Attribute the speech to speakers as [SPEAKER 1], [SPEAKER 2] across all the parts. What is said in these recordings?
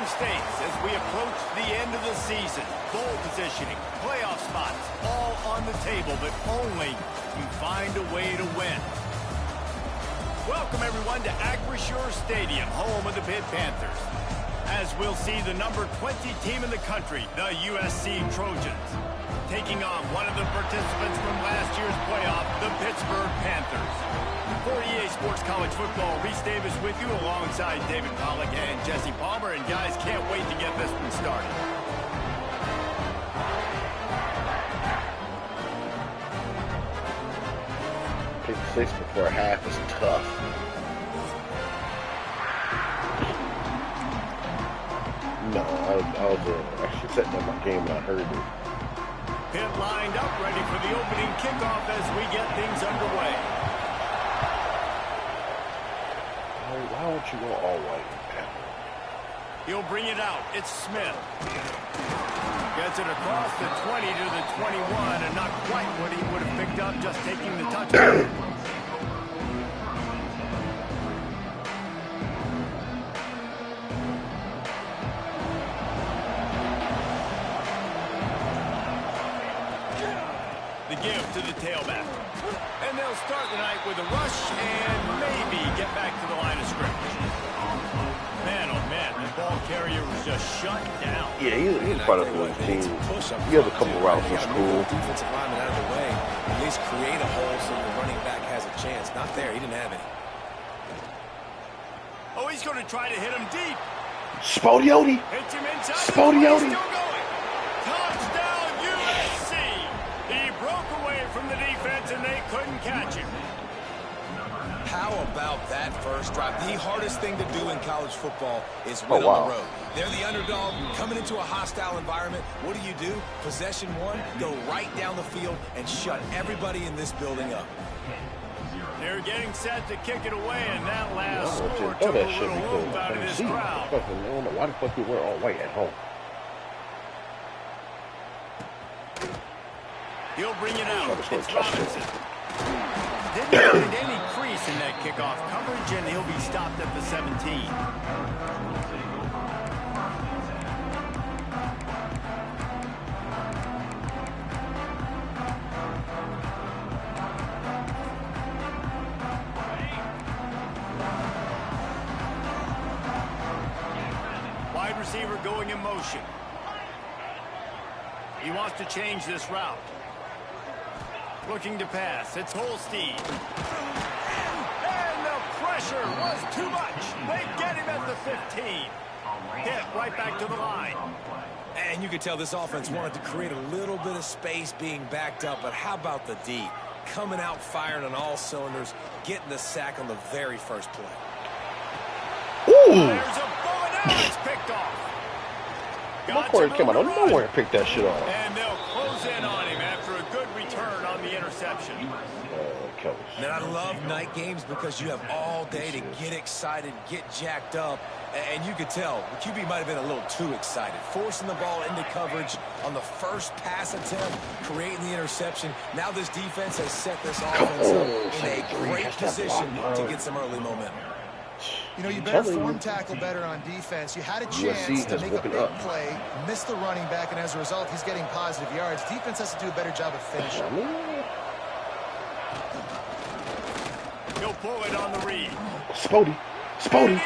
[SPEAKER 1] stakes as we approach the end of the season. Bowl positioning, playoff spots, all on the table, but only you find a way to win. Welcome, everyone, to Acrisure Stadium, home of the Pitt Panthers, as we'll see the number 20 team in the country, the USC Trojans, taking on one of the participants from last year's playoff, the Pittsburgh Panthers. For EA Sports College Football, Reese Davis with you alongside David Pollack and Jesse Palmer. And guys, can't wait to get this one started.
[SPEAKER 2] Pick 6 before half is tough. No, I was actually setting up my game and I heard it.
[SPEAKER 1] Pitt lined up, ready for the opening kickoff as we get things underway.
[SPEAKER 2] Why don't you go all white?
[SPEAKER 1] He'll bring it out. It's Smith. Gets it across the 20 to the 21, and not quite what he would have picked up just taking the touchdown. The give to the tailback. And they'll start the night with a rush and maybe get back to the line of scrimmage. Man, oh man, the ball carrier was just shut down.
[SPEAKER 2] Yeah, he's part of the team. He has a couple routes in school.
[SPEAKER 3] Defensive lineman out of the way. At least create a hole so the running back has a chance. Not there. He didn't have any.
[SPEAKER 1] Oh, he's going to try to hit him deep.
[SPEAKER 2] Spodioti.
[SPEAKER 1] Hits him inside.
[SPEAKER 2] Spodioti.
[SPEAKER 1] Still going. Touchdown, USC. He broke away from the defense, and they couldn't catch him.
[SPEAKER 3] How about that first drive? The hardest thing to do in college football is win on the road. They're the underdog coming into a hostile environment. What do? Possession one, go right down the field and shut everybody in this building up.
[SPEAKER 1] They're getting set to kick it away, and that last score took a little oomph out of this crowd.
[SPEAKER 2] I don't know why the fuck you wear all white at home.
[SPEAKER 1] He'll bring it out. It's Robinson. Didn't find any crease in that kickoff coverage, and he'll be stopped at the 17. Wide receiver going in motion. He wants to change this route. Looking to pass. It's Holstein. And the pressure was too much. They get him at the 15. Hit right back to the line.
[SPEAKER 3] And you could tell this offense wanted to create a little bit of space being backed up, but how about the D? Coming out firing on all cylinders, getting the sack on the very first play.
[SPEAKER 2] Ooh!
[SPEAKER 1] There's a bullet out. It's picked off.
[SPEAKER 2] McCoy came out of nowhere and picked that shit off.
[SPEAKER 1] And they'll close in on him after a good return on the interception.
[SPEAKER 3] Man, I love night games because you have all day to get excited, get jacked up, and you could tell the QB might have been a little too excited. Forcing the ball into coverage on the first pass attempt, creating the interception. Now this defense has set this offense up in a great position to get some early momentum.
[SPEAKER 4] You know, you better form tackle better on defense. You had a chance to make a big play, missed the running back, and as a result, he's getting positive yards. Defense has to do a better job of finishing.
[SPEAKER 1] He'll pull it on the read.
[SPEAKER 2] Spodioti.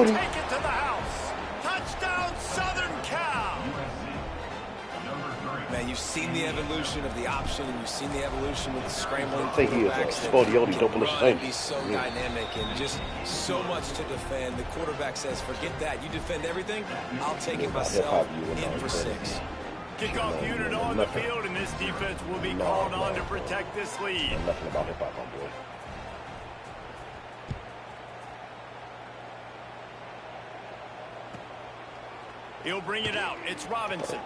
[SPEAKER 1] Take it to the house. Touchdown, Southern Cal.
[SPEAKER 3] Man, you've seen the evolution of the option, and you've seen the evolution with the scrambling.
[SPEAKER 2] I think he is a Spodioti double exchange.
[SPEAKER 3] He's so dynamic and just so much to defend. The quarterback says, forget that. You defend everything, I'll take it myself in for 6.
[SPEAKER 1] Kickoff unit on the field, and this defense will be called on to protect this lead.
[SPEAKER 2] Nothing about hip-hop, my boy.
[SPEAKER 1] He'll bring it out. It's Robinson.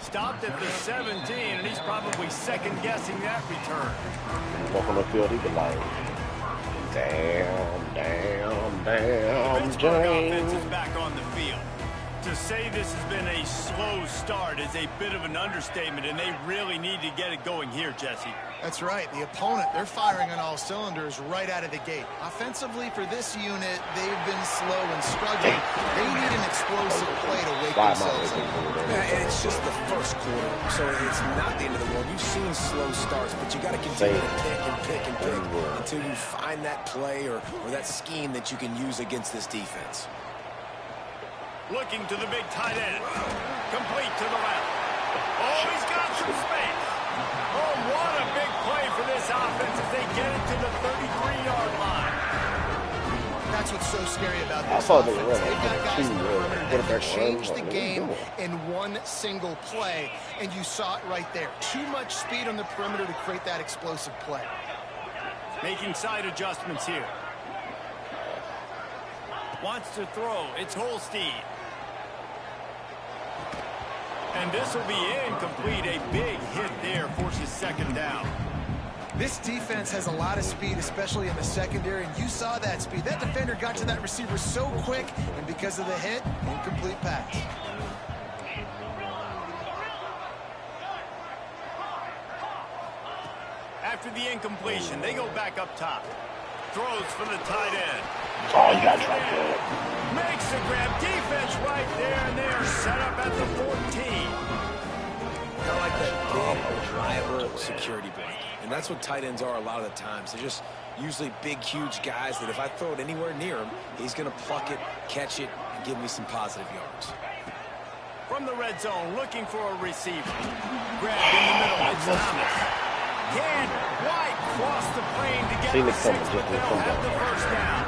[SPEAKER 1] Stopped at the 17, and he's probably second-guessing that return.
[SPEAKER 2] Walk on the field, he can like, damn,
[SPEAKER 1] The Pittsburgh offense is back on the field. To say this has been a slow start is a bit of an understatement, and they really need to get it going here, Jesse.
[SPEAKER 4] That's right. The opponent, they're firing on all cylinders right out of the gate. Offensively, for this unit, they've been slow and struggling. They need an explosive play to wake themselves up.
[SPEAKER 3] And it's just the first quarter, so it's not the end of the world. You've seen slow starts, but you got to continue to pick and pick and pick until you find that play or that scheme that you can use against this defense.
[SPEAKER 1] Looking to the big tight end. Complete to the left. Oh, he's got some space. Oh, what a big play for this offense as they get it to the 33-yard line.
[SPEAKER 4] That's what's so scary about this offense. They've got guys in the perimeter that can change the game in one single play, and you saw it right there. Too much speed on the perimeter to create that explosive play.
[SPEAKER 1] Making side adjustments here. Wants to throw. It's Holstein. And this will be incomplete. A big hit there forces second down.
[SPEAKER 4] This defense has a lot of speed, especially in the secondary, and you saw that speed. That defender got to that receiver so quick, and because of the hit, incomplete pass.
[SPEAKER 1] After the incompletion, they go back up top. Throws for the tight end.
[SPEAKER 2] Oh, you got right there.
[SPEAKER 1] Makes the grab. Defense right there, and they are set up at the 14.
[SPEAKER 3] Kind of like that big, reliable security blanket. And that's what tight ends are a lot of the times. They're just usually big, huge guys that if I throw it anywhere near him, he's going to pluck it, catch it, and give me some positive yards.
[SPEAKER 1] From the red zone, looking for a receiver. Grabbed in the middle. It's Thomas. Can White cross the plane to get the 6, but they'll have the first down.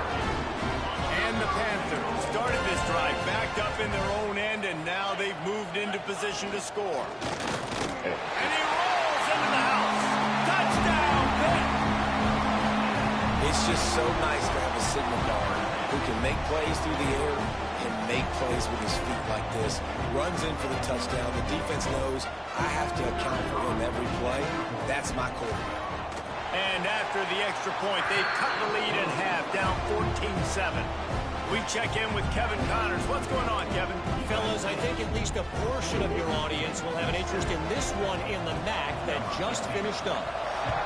[SPEAKER 1] And the Panthers started this drive backed up in their own end, and now they've moved into position to score. And he rolls into the house. Touchdown, Pitt!
[SPEAKER 3] It's just so nice to have a signal guard who can make plays through the air and make plays with his feet like this. Runs in for the touchdown. The defense knows I have to account for him every play. That's my quarterback.
[SPEAKER 1] And after the extra point, they've cut the lead in half, down 14-7. We check in with Kevin Connors. What's going on, Kevin?
[SPEAKER 5] Fellas, I think at least a portion of your audience will have an interest in this one in the MAC that just finished up.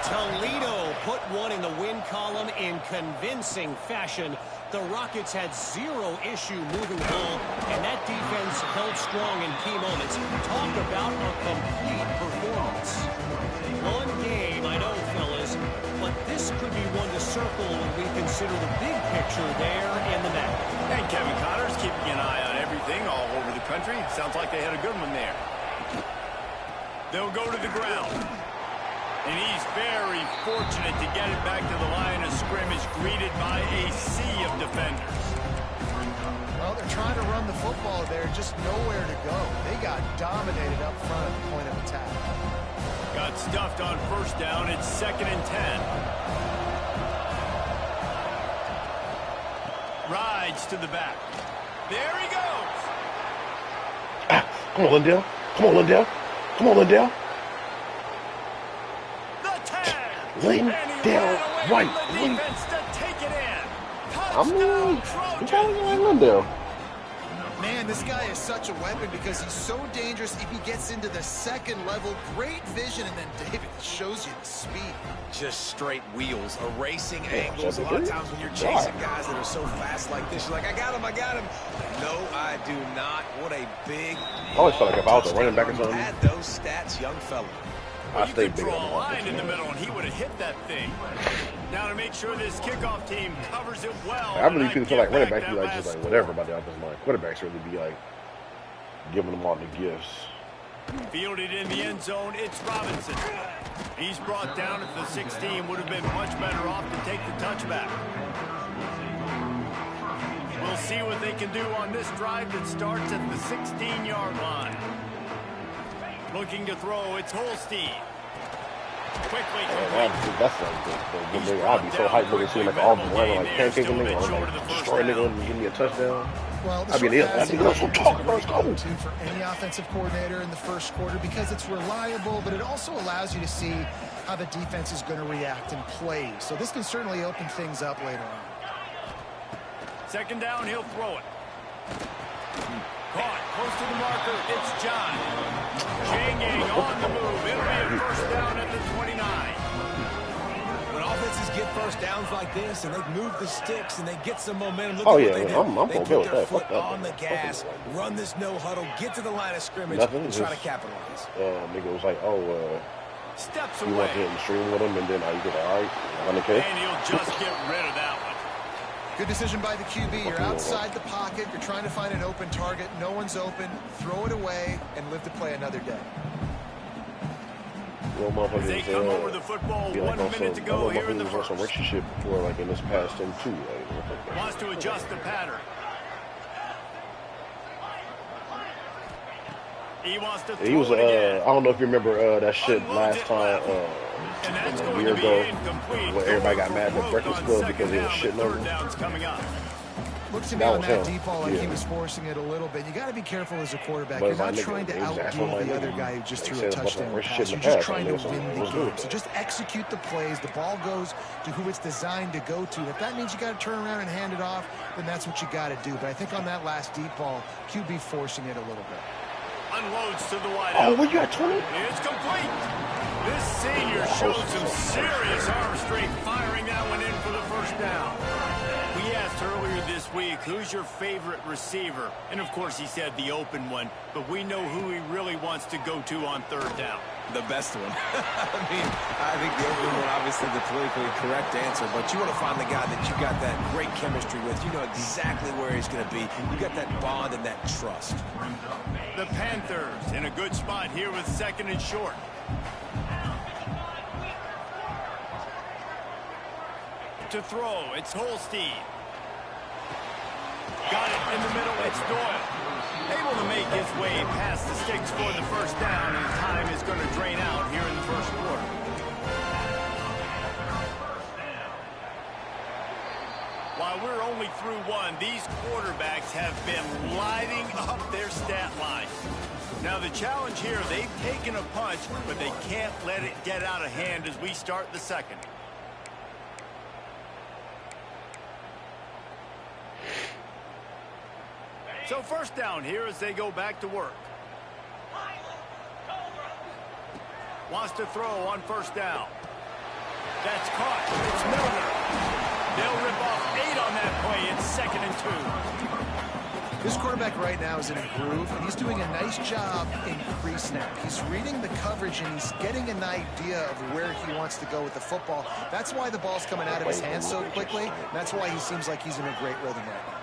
[SPEAKER 5] Toledo put one in the win column in convincing fashion. The Rockets had zero issue moving the ball, and that defense held strong in key moments. Talk about a complete performance. One game, I know, fellas, but this could be one to circle when we consider the big picture there in the MAC.
[SPEAKER 1] And Kevin Connors keeping an eye on everything all over the country. Sounds like they had a good one there. They'll go to the ground. And he's very fortunate to get it back to the line of scrimmage, greeted by a sea of defenders.
[SPEAKER 4] Well, they're trying to run the football there, just nowhere to go. They got dominated up front at the point of attack.
[SPEAKER 1] Got stuffed on first down. It's 2nd and 10. Rides to the back. There he goes.
[SPEAKER 2] Come on, Lindell. Come on, Lindell. Come on, Lindell. Lindell White. I'm trying to like Lindell.
[SPEAKER 4] Man, this guy is such a weapon because he's so dangerous if he gets into the second level. Great vision, and then David shows you the speed.
[SPEAKER 3] Just straight wheels, erasing angles. A lot of times when you're chasing guys that are so fast like this, you're like, I got him, I got him. No, I do not. What a big...
[SPEAKER 2] I always felt like if I was a running back or something.
[SPEAKER 3] Had those stats, young fella.
[SPEAKER 1] Well, you could draw a line in the middle, and he would have hit that thing. Now to make sure this kickoff team covers it well.
[SPEAKER 2] I really feel like running backs be like just like whatever about the offensive line. Quarterbacks really be like giving them all the gifts.
[SPEAKER 1] Fielded in the end zone, it's Robinson. He's brought down at the 16. Would have been much better off to take the touchback. We'll see what they can do on this drive that starts at the 16-yard line. Looking to throw, it's Holstein. Quickly.
[SPEAKER 2] That's like the big. I'd be so hyped looking to see like all the running like pancake and nigga, or like destroy nigga and give me a touchdown.
[SPEAKER 4] Well,
[SPEAKER 2] I mean, I think that's what talking about.
[SPEAKER 4] For any offensive coordinator in the first quarter because it's reliable, but it also allows you to see how the defense is going to react and play. So this can certainly open things up later on.
[SPEAKER 1] 2nd down, he'll throw it. Caught close to the marker. It's John. Janging on the move. It'll be a first down at the 29.
[SPEAKER 3] When offenses get first downs like this and they move the sticks and they get some momentum, look
[SPEAKER 2] Oh,
[SPEAKER 3] at
[SPEAKER 2] yeah,
[SPEAKER 3] what they do.
[SPEAKER 2] I'm
[SPEAKER 3] They
[SPEAKER 2] gonna
[SPEAKER 3] put
[SPEAKER 2] build
[SPEAKER 3] their
[SPEAKER 2] that.
[SPEAKER 3] foot
[SPEAKER 2] Fuck that,
[SPEAKER 3] on the
[SPEAKER 2] man.
[SPEAKER 3] gas, run this no huddle, get to the line of scrimmage,
[SPEAKER 2] Nothing,
[SPEAKER 3] and try to
[SPEAKER 2] just,
[SPEAKER 3] capitalize.
[SPEAKER 2] Nigga was like, oh,
[SPEAKER 1] Steps
[SPEAKER 2] you
[SPEAKER 1] away.
[SPEAKER 2] want to hit the stream with him, and then you get all right, 100K.
[SPEAKER 1] And he'll just get rid of that one.
[SPEAKER 4] Good decision by the QB. You're outside the pocket. You're trying to find an open target. No one's open. Throw it away and live to play another day.
[SPEAKER 1] As they come over the football, 1 minute to go here in the first.
[SPEAKER 2] Some rich shit before, like in this past thing too. Like,
[SPEAKER 1] Wants to adjust the pattern. He wants to throw
[SPEAKER 2] he was,
[SPEAKER 1] it again.
[SPEAKER 2] I don't know if you remember that shit last time,
[SPEAKER 1] And that's
[SPEAKER 2] a
[SPEAKER 1] going
[SPEAKER 2] year
[SPEAKER 1] to be
[SPEAKER 2] ago,
[SPEAKER 1] incomplete.
[SPEAKER 2] when everybody got mad at the
[SPEAKER 1] Broke
[SPEAKER 2] Breakfast
[SPEAKER 1] on
[SPEAKER 2] Club because
[SPEAKER 1] second
[SPEAKER 2] they was
[SPEAKER 1] down,
[SPEAKER 2] shitting
[SPEAKER 1] but
[SPEAKER 2] on
[SPEAKER 1] third
[SPEAKER 2] him.
[SPEAKER 1] down's coming up.
[SPEAKER 4] Looks to me
[SPEAKER 2] That
[SPEAKER 4] on
[SPEAKER 2] was
[SPEAKER 4] that
[SPEAKER 2] him.
[SPEAKER 4] deep ball like he
[SPEAKER 2] Yeah.
[SPEAKER 4] was forcing it a little bit. You got to be careful as a quarterback.
[SPEAKER 2] But
[SPEAKER 4] You're not
[SPEAKER 2] my
[SPEAKER 4] trying to
[SPEAKER 2] nigga,
[SPEAKER 4] outdo
[SPEAKER 2] my
[SPEAKER 4] the other
[SPEAKER 2] nigga,
[SPEAKER 4] guy who just
[SPEAKER 2] they
[SPEAKER 4] threw
[SPEAKER 2] said
[SPEAKER 4] a
[SPEAKER 2] a bunch of
[SPEAKER 4] touchdown
[SPEAKER 2] rich
[SPEAKER 4] pass.
[SPEAKER 2] shit in
[SPEAKER 4] You're
[SPEAKER 2] the
[SPEAKER 4] just
[SPEAKER 2] past,
[SPEAKER 4] trying
[SPEAKER 2] like
[SPEAKER 4] to
[SPEAKER 2] this,
[SPEAKER 4] win
[SPEAKER 2] and
[SPEAKER 4] the
[SPEAKER 2] let's do
[SPEAKER 4] game.
[SPEAKER 2] it.
[SPEAKER 4] So just execute the plays. The ball goes to who it's designed to go to. And if that means you got to turn around and hand it off, then that's what you got to do. But I think on that last deep ball, QB forcing it a little bit.
[SPEAKER 1] Unloads to the wide
[SPEAKER 2] Oh,
[SPEAKER 1] out.
[SPEAKER 2] were you at 20?
[SPEAKER 1] It's complete. This senior showed some serious arm strength firing that one in for the first down. We asked earlier this week, who's your favorite receiver? And, of course, he said the open one. But we know who he really wants to go to on third down.
[SPEAKER 3] The best one. I think the open one, obviously the politically correct answer, but you want to find the guy that you got that great chemistry with. You know exactly where he's going to be. You got that bond and that trust.
[SPEAKER 1] The Panthers in a good spot here with second and short. To throw, it's Holstein. Got it in the middle, it's Doyle. Able to make his way past the sticks for the first down, and time is going to drain out here in the first quarter. While we're only through one, these quarterbacks have been lighting up their stat line. Now the challenge here, they've taken a punch, but they can't let it get out of hand as we start the second. So first down here as they go back to work. Wants to throw on first down. That's caught. It's Milner. They'll rip off 8 on that play. It's second and 2.
[SPEAKER 4] This quarterback right now is in a groove, and he's doing a nice job in pre-snap. He's reading the coverage, and he's getting an idea of where he wants to go with the football. That's why the ball's coming out of his hands so quickly. And that's why he seems like he's in a great rhythm right now.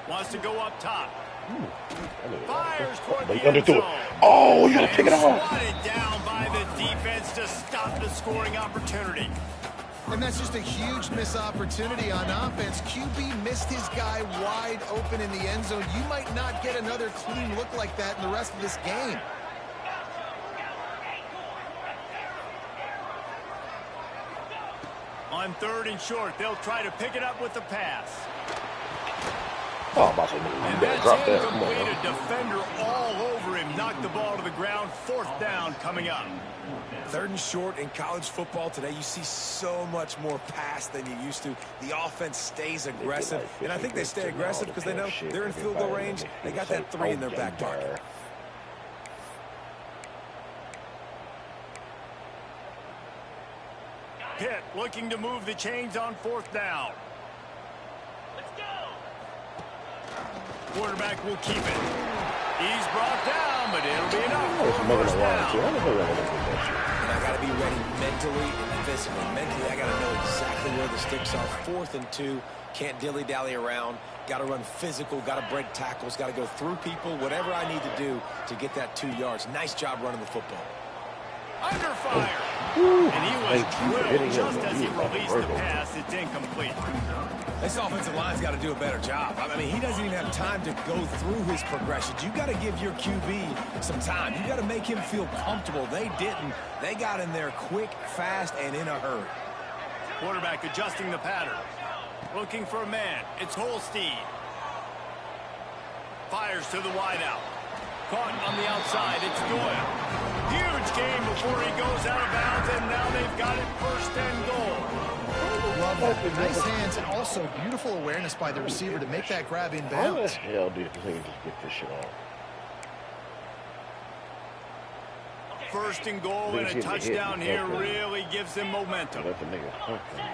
[SPEAKER 1] Wants to go up top. Fires toward
[SPEAKER 2] They
[SPEAKER 1] the end
[SPEAKER 2] underthrew it.
[SPEAKER 1] zone.
[SPEAKER 2] Oh, you gotta pick it off.
[SPEAKER 1] Swatted down by the defense to stop the scoring opportunity.
[SPEAKER 4] And that's just a huge missed opportunity on offense. QB missed his guy wide open in the end zone. You might not get another clean look like that in the rest of this game.
[SPEAKER 1] On third and short, they'll try to pick it up with the pass.
[SPEAKER 2] Oh, I'm about to say, you
[SPEAKER 1] And
[SPEAKER 2] better
[SPEAKER 1] that's
[SPEAKER 2] drop that. Come on,
[SPEAKER 1] incomplete.
[SPEAKER 2] man.
[SPEAKER 1] A defender all over him. Knocked the ball to the ground. Fourth down coming up.
[SPEAKER 3] Third and short in college football today, you see so much more pass than you used to. The offense stays aggressive, and I think they stay aggressive because they know they're in field goal range. They got that 3 in their back pocket.
[SPEAKER 1] Pitt looking to move the chains on fourth down. Quarterback will keep it. He's brought down, but it'll be enough for a first down.
[SPEAKER 3] And I got to be ready mentally and physically. Mentally, I got to know exactly where the sticks are. 4th and 2. Can't dilly-dally around. Got to run physical. Got to break tackles. Got to go through people. Whatever I need to do to get that 2 yards. Nice job running the football.
[SPEAKER 1] Under fire. And he was drilled just as he released the pass. It's incomplete.
[SPEAKER 3] This offensive line's got to do a better job. I mean, he doesn't even have time to go through his progressions. You got to give your QB some time. You got to make him feel comfortable. They didn't. They got in there quick, fast, and in a hurry.
[SPEAKER 1] Quarterback adjusting the pattern. Looking for a man. It's Holstein. Fires to the wideout. Caught on the outside. It's Doyle. Huge game before he goes out of bounds, and now they've got it 1st and goal.
[SPEAKER 4] love that. Nice hands and also beautiful awareness by the receiver to make that grab in bounds.
[SPEAKER 2] How the hell do you just get this shit off?
[SPEAKER 1] First and goal and a touchdown here really gives them momentum.
[SPEAKER 2] Let the nigga fuck them.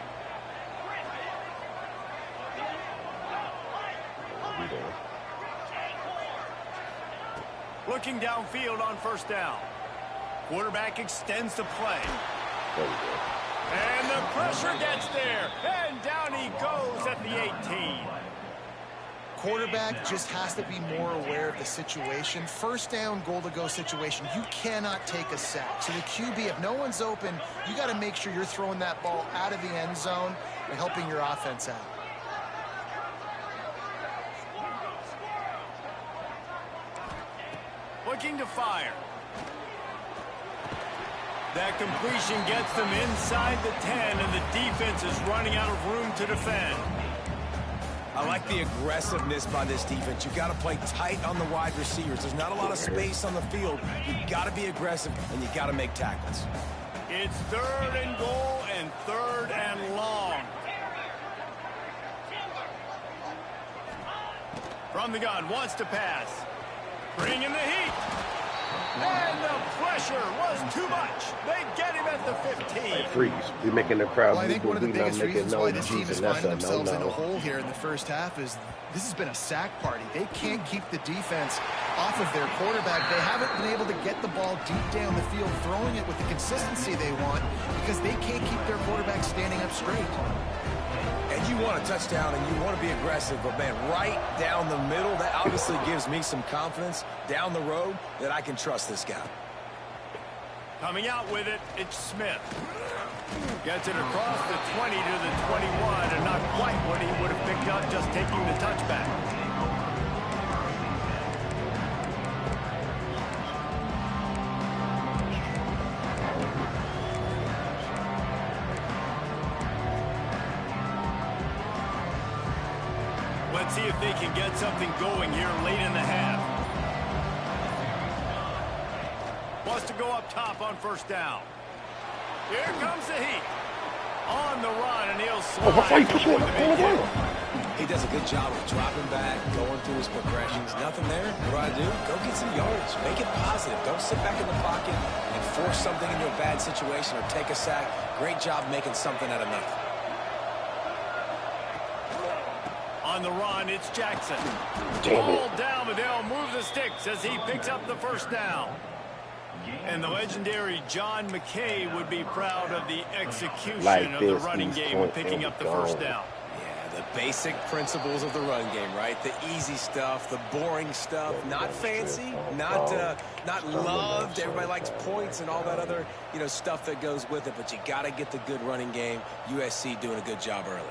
[SPEAKER 1] Looking downfield on first down. Quarterback extends the play.
[SPEAKER 2] There we go.
[SPEAKER 1] And the pressure gets there. And down he goes at the 18.
[SPEAKER 4] Quarterback just has to be more aware of the situation. First down, goal-to-go situation. You cannot take a sack. So the QB, if no one's open, you got to make sure you're throwing that ball out of the end zone and helping your offense out.
[SPEAKER 1] Looking to fire. That completion gets them inside the 10, and the defense is running out of room to defend.
[SPEAKER 3] I like the aggressiveness by this defense. You've got to play tight on the wide receivers. There's not a lot of space on the field. You've got to be aggressive, and you've got to make tackles.
[SPEAKER 1] It's third and goal and third and long. From the gun, wants to pass. Bringing the heat. And the pressure was too much. They get him at the 15.
[SPEAKER 2] Freeze. We're making the crowd.
[SPEAKER 4] Well, I think one of the biggest reasons why this team is finding themselves in a hole here in the first half is this has been a sack party. They can't keep the defense off of their quarterback. They haven't been able to get the ball deep down the field, throwing it with the consistency they want because they can't keep their quarterback standing up straight.
[SPEAKER 3] And you want a touchdown and you want to be aggressive, but man, right down the middle, that obviously gives me some confidence down the road that I can trust this guy.
[SPEAKER 1] Coming out with it, it's Smith. Gets it across the 20 to the 21, and not quite what he would have picked up just taking the touchback. Let's see if they can get something going here late in the half. Wants to go up top on first down. Here comes the heat. On the run, and he'll slide.
[SPEAKER 3] He does a good job of dropping back, going through his progressions. Nothing there. What do? Go get some yards. Make it positive. Don't sit back in the pocket and force something into a bad situation or take a sack. Great job making something out of nothing.
[SPEAKER 1] On the run, it's Jackson. Ball down, but they'll move the sticks as he picks up the first down. And the legendary John McKay would be proud of the execution of the running game and picking up the first down.
[SPEAKER 3] Yeah, the basic principles of the run game, right? The easy stuff, the boring stuff, not fancy, not loved. Everybody likes points and all that other, stuff that goes with it. But you got to get the good running game. USC doing a good job early.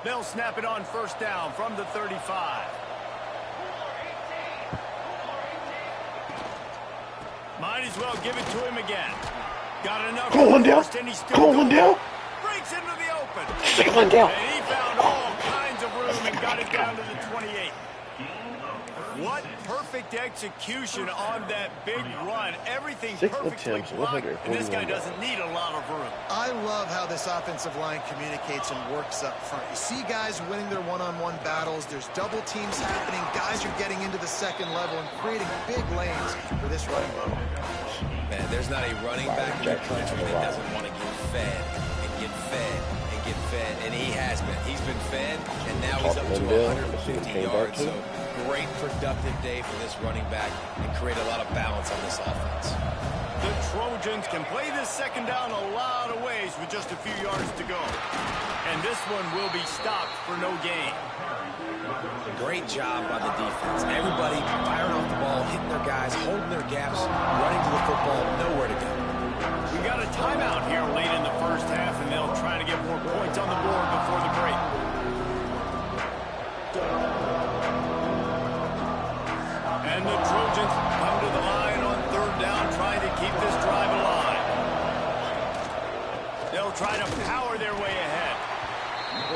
[SPEAKER 1] They'll snap it on first down from the 35. Might as well give it to him again. Got enough.
[SPEAKER 2] Going down. Going down.
[SPEAKER 1] Breaks into the open.
[SPEAKER 2] Going down.
[SPEAKER 1] And he found all kinds of room and got it down to the 28. What perfect execution on that big run. Everything perfectly blocked, and this guy doesn't need a lot of room.
[SPEAKER 4] I love how this offensive line communicates and works up front. You see guys winning their one-on-one battles. There's double teams happening. Guys are getting into the second level and creating big lanes for this running game.
[SPEAKER 3] Man, there's not a running back in the country that doesn't want to get fed and get fed and get fed, and he has been. He's been fed, and now he's up to 150 yards. So great productive day for this running back and create a lot of balance on this offense.
[SPEAKER 1] The Trojans can play this second down a lot of ways with just a few yards to go. And this one will be stopped for no gain.
[SPEAKER 3] Great job by the defense. Everybody firing off the ball, hitting their guys, holding their gaps, running to the football, nowhere to go.
[SPEAKER 1] We got a timeout here late in the first half, and they'll try to get more points on the board before the break. And the Trojans come to the line on third down, trying to keep this drive alive. They'll try to power their way ahead.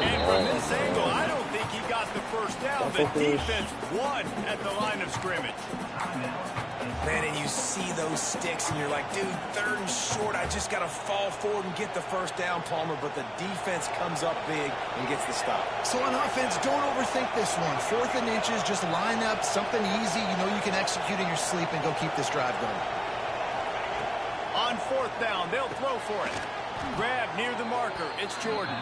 [SPEAKER 1] And from this angle, I don't think he got the first down. The defense won at the line of scrimmage.
[SPEAKER 3] Man, and you see those sticks, and you're like, dude, 3rd and short. I just got to fall forward and get the first down, Palmer. But the defense comes up big and gets the stop.
[SPEAKER 4] So on offense, don't overthink this one. 4th and inches, just line up, something easy. You know you can execute in your sleep and go keep this drive going.
[SPEAKER 1] On 4th down, they'll throw for it. Grab near the marker. It's Jordan.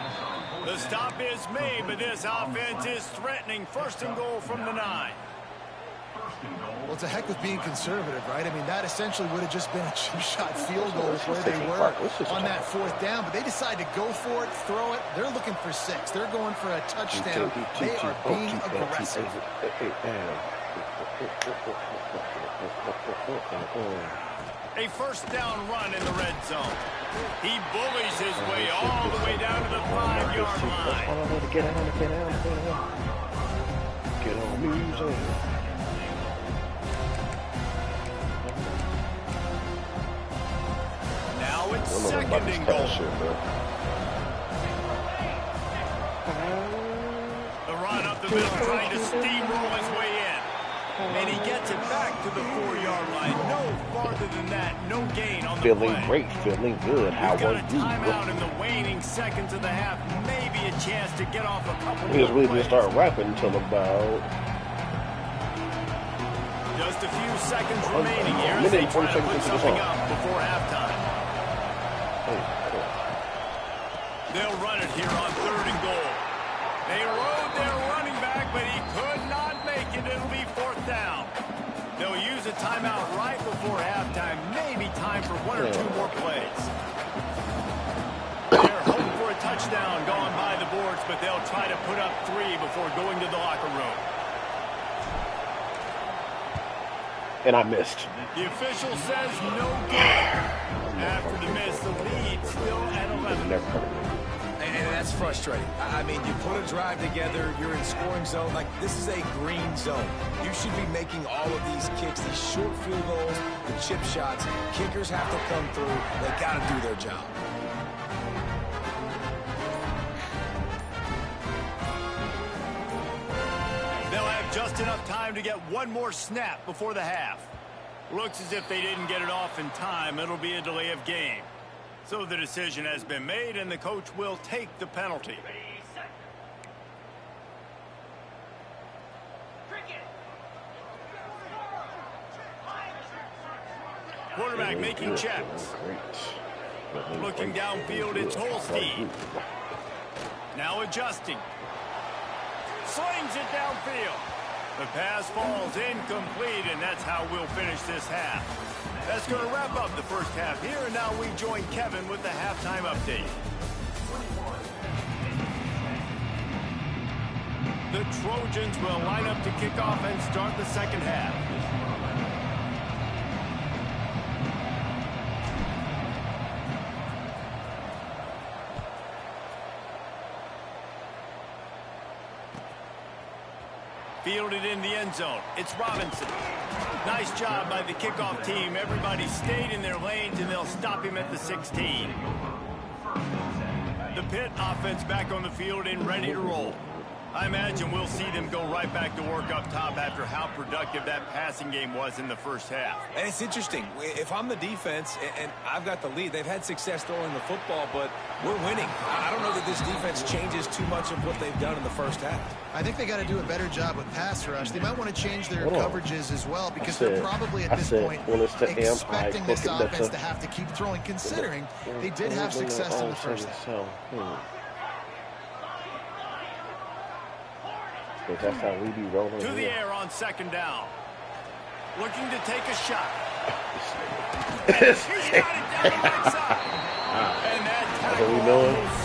[SPEAKER 1] The stop is made, but this offense is threatening 1st and goal from the 9.
[SPEAKER 4] Well, it's a heck with being conservative, right? I mean, that essentially would have just been a cheap-shot field goal where they were on that 4th down. But they decide to go for it, throw it. They're looking for 6. They're going for a touchdown. They are being aggressive.
[SPEAKER 1] A 1st down run in the red zone. He bullies his way all the way down to the 5-yard line.
[SPEAKER 2] Get on music.
[SPEAKER 1] Now it's 2nd and goal. The run up the middle, trying to steamroll his way in. And he gets it back to the 4-yard line. No farther than that. No gain on the
[SPEAKER 2] Feeling
[SPEAKER 1] play.
[SPEAKER 2] great, feeling good. How are you?
[SPEAKER 1] Got a timeout in the waning seconds of the half. Maybe a chance to get off a couple
[SPEAKER 2] Because
[SPEAKER 1] more
[SPEAKER 2] we
[SPEAKER 1] plays.
[SPEAKER 2] didn't start rapping until about
[SPEAKER 1] just a few seconds remaining here as they try to put something up before halftime. They'll run it here on 3rd and goal. They rode their running back, but he could not make it. It'll be 4th down. They'll use a timeout right before halftime. Maybe time for 1 or 2 more plays. They're hoping for a touchdown going by the boards, but they'll try to put up 3 before going to the locker room.
[SPEAKER 2] and I missed.
[SPEAKER 1] The official says no good. After the miss, the lead still at 11.
[SPEAKER 3] And that's frustrating. I mean, you put a drive together, you're in scoring zone. Like, this is a green zone. You should be making all of these kicks, these short field goals, the chip shots. Kickers have to come through. They got to do their job.
[SPEAKER 1] They'll have just enough time to get one more snap before the half. Looks as if they didn't get it off in time. It'll be a delay of game. So the decision has been made, and the coach will take the penalty. Quarterback making checks. Looking downfield, it's Holstein. Now adjusting. Slings it downfield. The pass falls incomplete, and that's how we'll finish this half. That's going to wrap up the first half here, and now we join Kevin with the halftime update. The Trojans will line up to kick off and start the second half. Fielded in the end zone. It's Robinson. Nice job by the kickoff team. Everybody stayed in their lanes, and they'll stop him at the 16. The Pitt offense back on the field and ready to roll. I imagine we'll see them go right back to work up top after how productive that passing game was in the first half.
[SPEAKER 3] And it's interesting. If I'm the defense and I've got the lead, they've had success throwing the football, but we're winning. I don't know that this defense changes too much of what they've done in the first half.
[SPEAKER 4] I think they got to do a better job with pass rush. They might want to change their coverages as well, because they're probably at this point expecting this offense to have to keep throwing, considering they did have success in the first half.
[SPEAKER 2] That's how we be rolling.
[SPEAKER 1] To the air on second down. Looking to take a shot. He's got it down the backside. And that tackle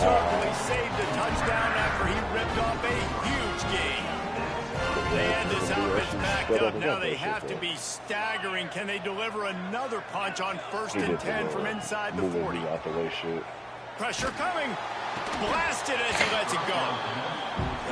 [SPEAKER 1] certainly saved a touchdown after he ripped off a huge gain. And this offense backed up. Now they have to be staggering. Can they deliver another punch on 1st and 10 from inside the 40? Pressure coming. Blasted as he lets it go.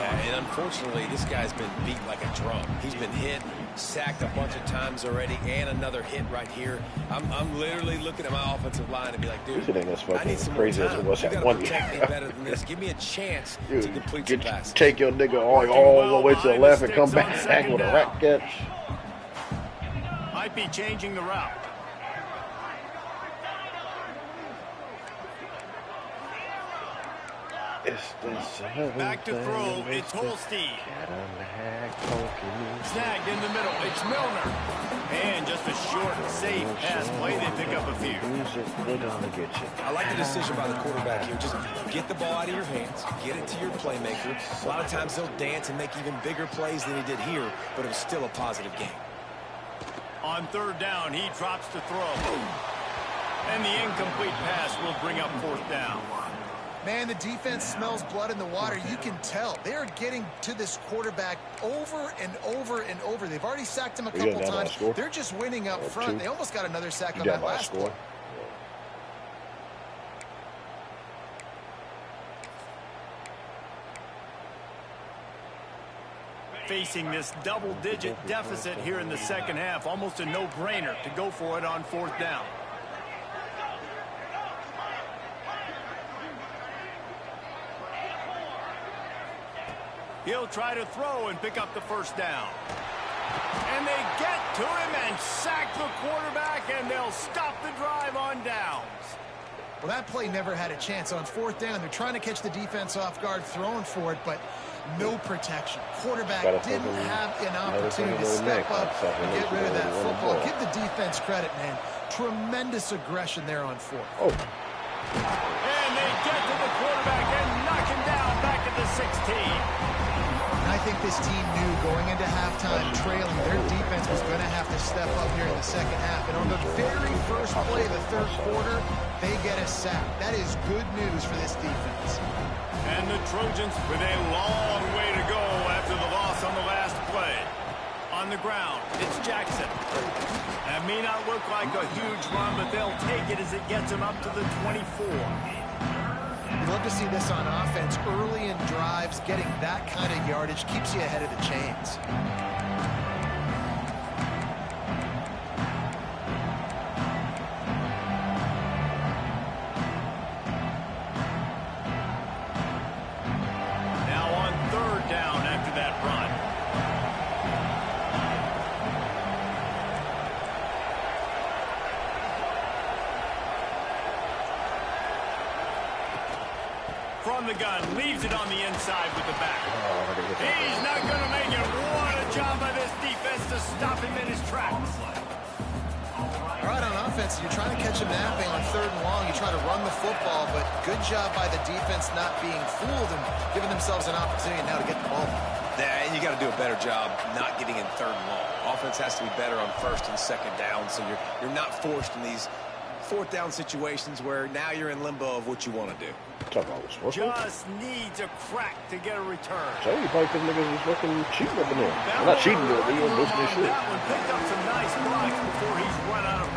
[SPEAKER 3] Yeah, unfortunately, this guy's been beat like a drum. He's been hit, sacked a bunch of times already, and another hit right here. I'm literally looking at my offensive line and be like, dude, I need some more time. You got to protect me better than this. Give me a chance to complete some passes.
[SPEAKER 2] Take your nigga all the way to the left and come back with a rack catch.
[SPEAKER 1] Might be changing the route. Back to throw, it's Holstein. Snagged in the middle, it's Milner. And just a short, safe pass play, they pick up a few.
[SPEAKER 3] I like the decision by the quarterback here. Just get the ball out of your hands, get it to your playmaker. A lot of times they'll dance and make even bigger plays than he did here, but it was still a positive game.
[SPEAKER 1] On third down, he drops to throw. And the incomplete pass will bring up fourth down.
[SPEAKER 4] Man, the defense smells blood in the water. You can tell. They are getting to this quarterback over and over and over. They've already sacked him a couple times. They're just winning up front. They almost got another sack on that last play.
[SPEAKER 1] Facing this double-digit deficit here in the second half, almost a no-brainer to go for it on fourth down. He'll try to throw and pick up the first down. And they get to him and sack the quarterback, and they'll stop the drive on downs.
[SPEAKER 4] Well, that play never had a chance. On fourth down, they're trying to catch the defense off guard, throwing for it, but no protection. Quarterback didn't have an opportunity to step up and get rid of that football. Give the defense credit, man. Tremendous aggression there on fourth.
[SPEAKER 1] And they get to the quarterback and knock him down back at the 16.
[SPEAKER 4] I think this team knew going into halftime trailing, their defense was going to have to step up here in the second half. And on the very first play of the third quarter, they get a sack. That is good news for this defense.
[SPEAKER 1] And the Trojans with a long way to go after the loss on the last play. On the ground, it's Jackson. That may not look like a huge run, but they'll take it as it gets them up to the 24.
[SPEAKER 4] You'd love to see this on offense. Early in drives, getting that kind of yardage keeps you ahead of the chains.
[SPEAKER 1] Now on third down after that run. From the gun, leaves it on the inside with the back. He's not going to make it. What a job by this defense to stop him in his tracks.
[SPEAKER 4] All right, on offense, you're trying to catch him napping on third and long. You try to run the football, but good job by the defense not being fooled and giving themselves an opportunity now to get the ball.
[SPEAKER 3] Yeah, and you got to do a better job not getting in third and long. Offense has to be better on first and second down, so you're not forced in these fourth down situations where now you're in limbo of what you want to do.
[SPEAKER 1] Just needs a crack to get a return.
[SPEAKER 2] So you probably think niggas was fucking cheating up in there. Well, not cheating, but they were losing their shit.
[SPEAKER 1] That one picked up some nice blocks before he's run out of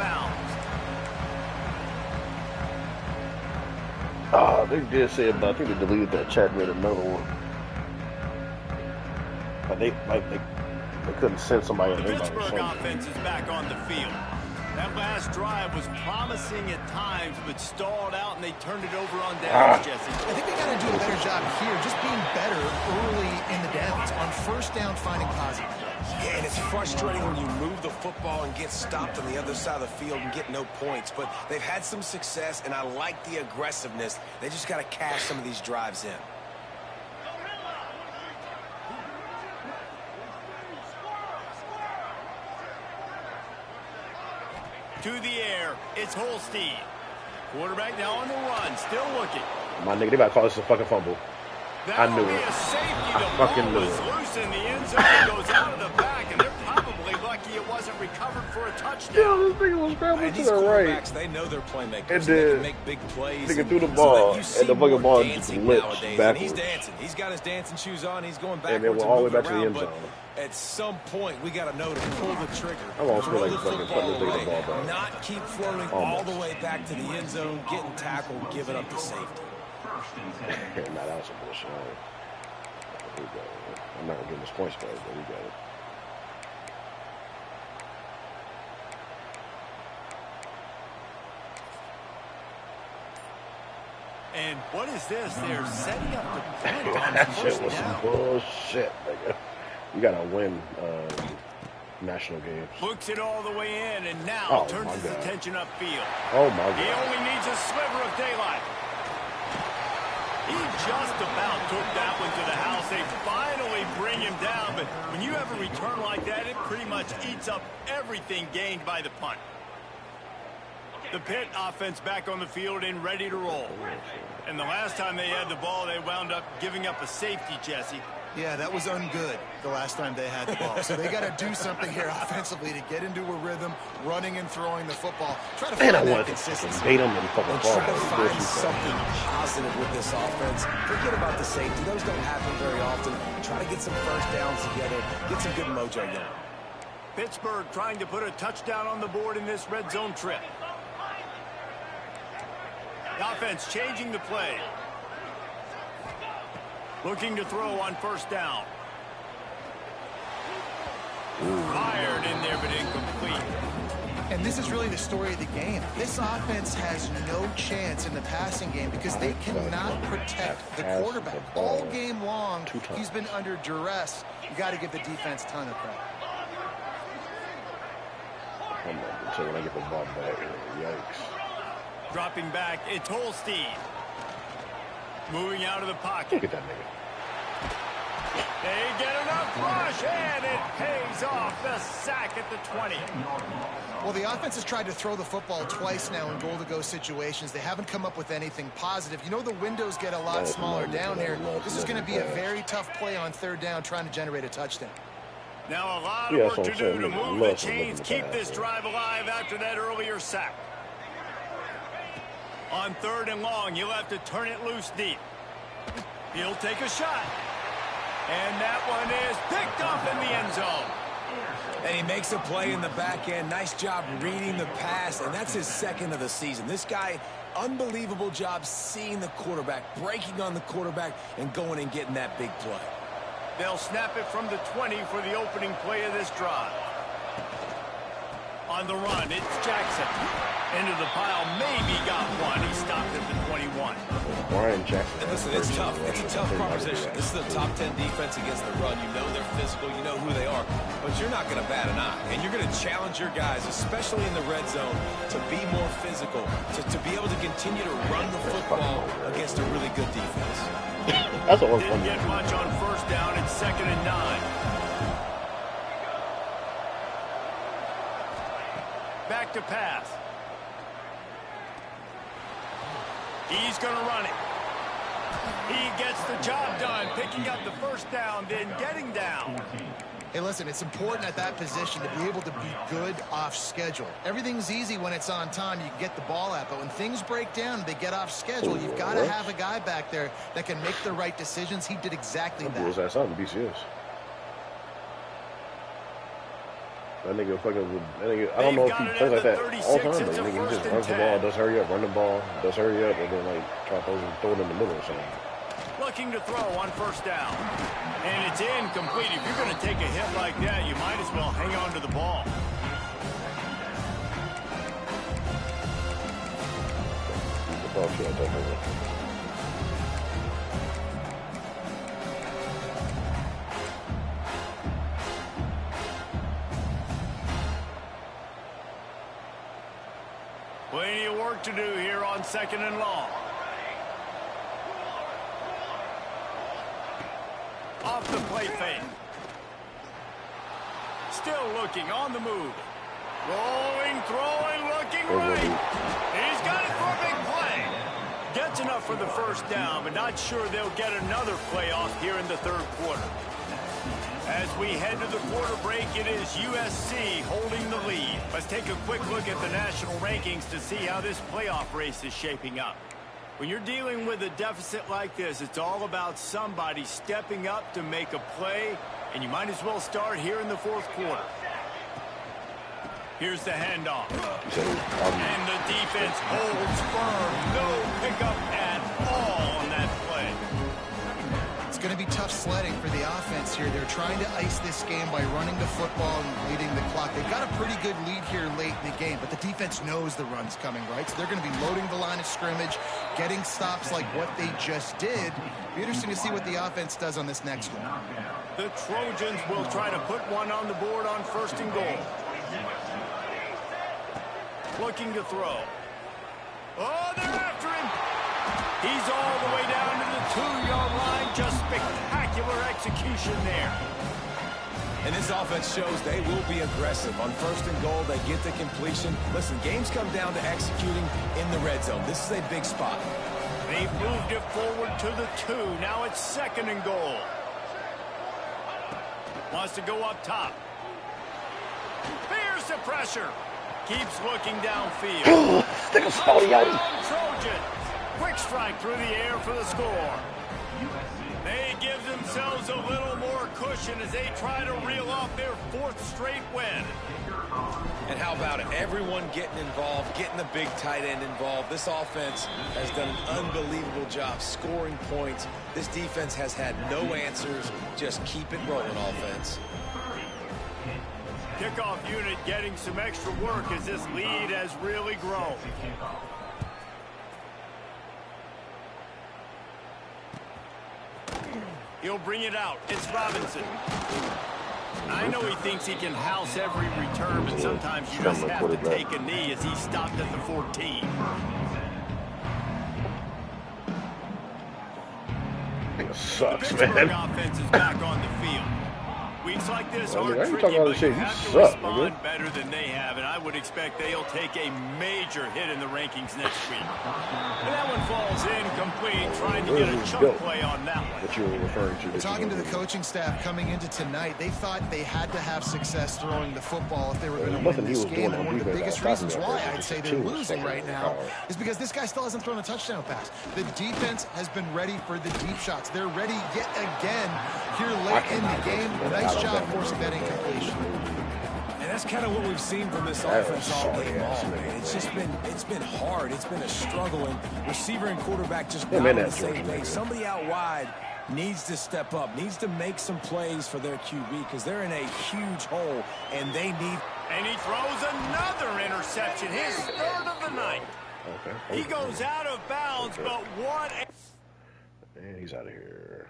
[SPEAKER 1] bounds.
[SPEAKER 2] They did say about, I think they deleted that chat, made another one. But they couldn't send somebody in there.
[SPEAKER 1] The Pittsburgh offense is back on the field. That last drive was promising at times, but stalled out, and they turned it over on downs, Jesse.
[SPEAKER 4] I think they got to do a better job here, just being better early in the downs. On first down, finding positive.
[SPEAKER 3] Yeah, and it's frustrating when you move the football and get stopped on the other side of the field and get no points. But they've had some success, and I like the aggressiveness. They just got to cash some of these drives in.
[SPEAKER 1] To the air, it's Holstein. Quarterback now on the run, still looking.
[SPEAKER 2] My nigga, they about to call this a fucking fumble. I knew it. I fucking knew it.
[SPEAKER 1] Loose in the end zone, goes out of the back, and they're probably lucky it wasn't recovered for a touchdown.
[SPEAKER 2] Yo, this nigga was scrambling to the right.
[SPEAKER 3] They know they're playmakers.
[SPEAKER 2] And
[SPEAKER 3] they can make big plays.
[SPEAKER 2] Nigga threw the ball, and the fucking ball just blitzed backwards.
[SPEAKER 3] He's dancing. He's got his dancing shoes on. He's going backwards.
[SPEAKER 2] And then we're all the way back to the end zone.
[SPEAKER 3] At some point, we got to know to pull the trigger.
[SPEAKER 2] I almost feel like fucking putting the ball back.
[SPEAKER 3] Not keep floating all the way back to the end zone, getting tackled, giving up the safety.
[SPEAKER 2] Nah, that was some bullshit. We got it. I'm not giving this points back, but we got it.
[SPEAKER 1] And what is this? They're setting up the punt on
[SPEAKER 2] That
[SPEAKER 1] first
[SPEAKER 2] shit was
[SPEAKER 1] down.
[SPEAKER 2] some bullshit, nigga. You gotta win national games.
[SPEAKER 1] Looks it all the way in, and now turns his
[SPEAKER 2] God.
[SPEAKER 1] attention upfield.
[SPEAKER 2] Oh my
[SPEAKER 1] He
[SPEAKER 2] God.
[SPEAKER 1] only needs a sliver of daylight. He just about took that one to the house. They finally bring him down, but when you have a return like that, it pretty much eats up everything gained by the punt. The Pitt offense back on the field and ready to roll. And the last time they had the ball, they wound up giving up a safety, Jesse.
[SPEAKER 4] Yeah, that was ungood the last time they had the ball. So they got to do something here offensively to get into a rhythm, running and throwing the football. Try to find that consistency.
[SPEAKER 2] Bait him and fucking
[SPEAKER 3] And try to find something positive with this offense. Forget about the safety. Those don't happen very often. Try to get some first downs together. Get some good mojo going.
[SPEAKER 1] Pittsburgh trying to put a touchdown on the board in this red zone trip. The offense changing the play. Looking to throw on first down. Fired in there, but incomplete.
[SPEAKER 4] And this is really the story of the game. This offense has no chance in the passing game because they cannot protect the quarterback. All game long, he's been under duress. You got to give the defense a ton of credit.
[SPEAKER 2] Until when I get the ball back, yikes.
[SPEAKER 1] Dropping back, it's Holstein. Moving out of the pocket.
[SPEAKER 2] Look at that nigga.
[SPEAKER 1] They get enough rush, and it pays off. The sack at the 20.
[SPEAKER 4] Well, the offense has tried to throw the football twice now in goal-to-go situations. They haven't come up with anything positive. You know the windows get a lot smaller down here. This is going to be a very tough play on third down trying to generate a touchdown.
[SPEAKER 1] Now a lot of work to do to move the chains, keep this drive alive after that earlier sack. On third and long, you'll have to turn it loose deep. He'll take a shot. And that one is picked up in the end zone.
[SPEAKER 3] And he makes a play in the back end. Nice job reading the pass, and that's his second of the season. This guy, unbelievable job seeing the quarterback, breaking on the quarterback, and going and getting that big play.
[SPEAKER 1] They'll snap it from the 20 for the opening play of this drive. On the run, it's Jackson. Into the pile, maybe got one. He stopped at the 21.
[SPEAKER 2] Brian Jackson.
[SPEAKER 3] And listen, it's tough. It's a tough proposition. This is the top 10 defense against the run. You know they're physical. You know who they are. But you're not going to bat an eye. And you're going to challenge your guys, especially in the red zone, to be more physical, to be able to continue to run the football against a really good defense.
[SPEAKER 2] That's what
[SPEAKER 1] Didn't get much on first down. It's 2nd and 9. Back to pass. He's going to run it. He gets the job done, picking up the first down, then getting down.
[SPEAKER 4] Hey, listen, it's important at that position to be able to be good off schedule. Everything's easy when it's on time. You can get the ball out, but when things break down, they get off schedule. You've got to have a guy back there that can make the right decisions. He did exactly that.
[SPEAKER 2] Was that something? BCS. That nigga fucking, that nigga, I don't know if he plays like that all the time, but nigga, he just runs the ball, does hurry up, run the ball, does hurry up, and then like try to throw it in the middle or something.
[SPEAKER 1] Looking to throw on first down. And it's incomplete. If you're going to take a hit like that, you might as well hang on to the ball.
[SPEAKER 2] The ball shot, definitely.
[SPEAKER 1] Plenty of work to do here on 2nd and long. Off the play fake. Still looking on the move. Rolling, throwing, looking right. He's got it for a big play. Gets enough for the first down, but not sure they'll get another play off here in the third quarter. As we head to the quarter break, it is USC holding the lead. Let's take a quick look at the national rankings to see how this playoff race is shaping up. When you're dealing with a deficit like this, it's all about somebody stepping up to make a play, and you might as well start here in the fourth quarter. Here's the handoff. And the defense holds firm. No pickup at all on that play.
[SPEAKER 4] going to be tough sledding for the offense here. They're trying to ice this game by running the football and leading the clock. They've got a pretty good lead here late in the game, but the defense knows the run's coming, right? So they're going to be loading the line of scrimmage, getting stops like what they just did. Be interesting to see what the offense does on this next one.
[SPEAKER 1] The Trojans will try to put one on the board on 1st and goal. Looking to throw. Oh, they're after him. He's all the way down to the 2-yard line. Just spectacular execution there.
[SPEAKER 3] And this offense shows they will be aggressive. On 1st and goal, they get the completion. Listen, games come down to executing in the red zone. This is a big spot.
[SPEAKER 1] They've moved it forward to the 2. Now it's 2nd and goal. Wants to go up top. Here's the pressure. Keeps looking downfield. Trojans. Quick strike through the air for the score. They give themselves a little more cushion as they try to reel off their 4th straight win.
[SPEAKER 3] And how about it? Everyone getting involved, getting the big tight end involved. This offense has done an unbelievable job scoring points. This defense has had no answers. Just keep it rolling, offense.
[SPEAKER 1] Kickoff unit getting some extra work as this lead has really grown. He'll bring it out. It's Robinson. I know he thinks he can house every return, but sometimes you just have to take a knee as he stopped at the 14.
[SPEAKER 2] It sucks,
[SPEAKER 1] the Pittsburgh
[SPEAKER 2] man.
[SPEAKER 1] offense is back on the field. Weeks like this are
[SPEAKER 2] I
[SPEAKER 1] tricky, but you have to
[SPEAKER 2] suck,
[SPEAKER 1] respond better than they have, and I would expect they'll take a major hit in the rankings next week. And that one falls incomplete, trying to get a chunk play on that one.
[SPEAKER 2] What you were referring to.
[SPEAKER 4] Talking to the coaching staff coming into tonight, they thought they had to have success throwing the football if they were going to win this game. And one of the biggest reasons why I'd say they're losing right now is because this guy still hasn't thrown a touchdown pass. The defense has been ready for the deep shots. They're ready yet again here late in the game. Nice job forcing that incompletion.
[SPEAKER 3] And that's kind of what we've seen from this offense all game long, man. It's been hard. It's been a struggle, and receiver and quarterback just not on the same page. Somebody out wide needs to step up, needs to make some plays for their QB because they're in a huge hole, and they need.
[SPEAKER 1] And he throws another interception, his 3rd of the night.
[SPEAKER 2] Okay.
[SPEAKER 1] He goes out of bounds, but what?
[SPEAKER 2] And he's out of here.